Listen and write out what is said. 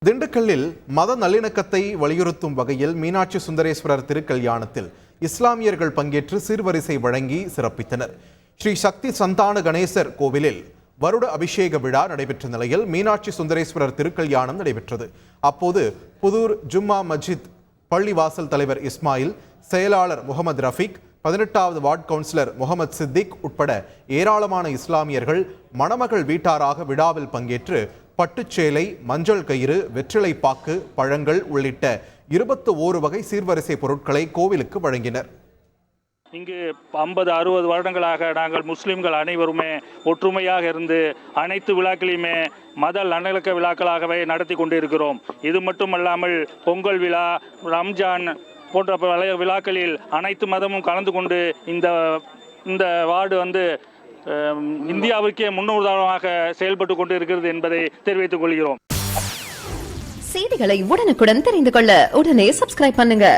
திண்டுக்கல்லில் மத நல்லிணக்கத்தை வலியுறுத்தும் வகையில் மீனாட்சி சுந்தரேஸ்வரர் திருக்கல்யாணத்தில் இஸ்லாமியர்கள் பங்கேற்று சீர்வரிசை வழங்கி சிறப்பித்தனர். ஸ்ரீ சக்தி சந்தான கணேசர் கோவிலில் வருட அபிஷேக விழா நடைபெற்ற நிலையில் மீனாட்சி சுந்தரேஸ்வரர் திருக்கல்யாணம் நடைபெற்றது. அப்போது புதூர் ஜும்மா மஸ்ஜித் பள்ளிவாசல் தலைவர் இஸ்மாயில், செயலாளர் முகமது ரஃபீக், 18வது வார்டு கவுன்சிலர் முகமது சித்திக் உட்பட ஏராளமான இஸ்லாமியர்கள் மணமகள் வீட்டாராக விழாவில் பங்கேற்று பட்டுச்சேலை, மஞ்சள் கயிறு, வெற்றிலை பாக்கு, பழங்கள் உள்ளிட்ட 21 வகை சீர்வரிசை பொருட்களை கோவிலுக்கு வழங்கினர். இங்கு 50-60 வருடங்களாக நாங்கள் முஸ்லிம்கள் அனைவருமே ஒற்றுமையாக இருந்து அனைத்து விழாக்களையுமே மத நல்லிணக்க விழாக்களாகவே நடத்தி கொண்டிருக்கிறோம். இது மட்டுமல்லாமல் பொங்கல் விழா, ரம்ஜான் போன்ற பழைய விழாக்களில் அனைத்து மதமும் கலந்து கொண்டு இந்த வார்டு இந்தியாவிற்கே முன்னுதாரணமாக செயல்பட்டு கொண்டு இருக்கிறது என்பதை தெரிவித்துக் கொள்கிறோம். செய்திகளை உடனுக்குடன் தெரிந்து கொள்ள உடனே சப்ஸ்கிரைப் பண்ணுங்க.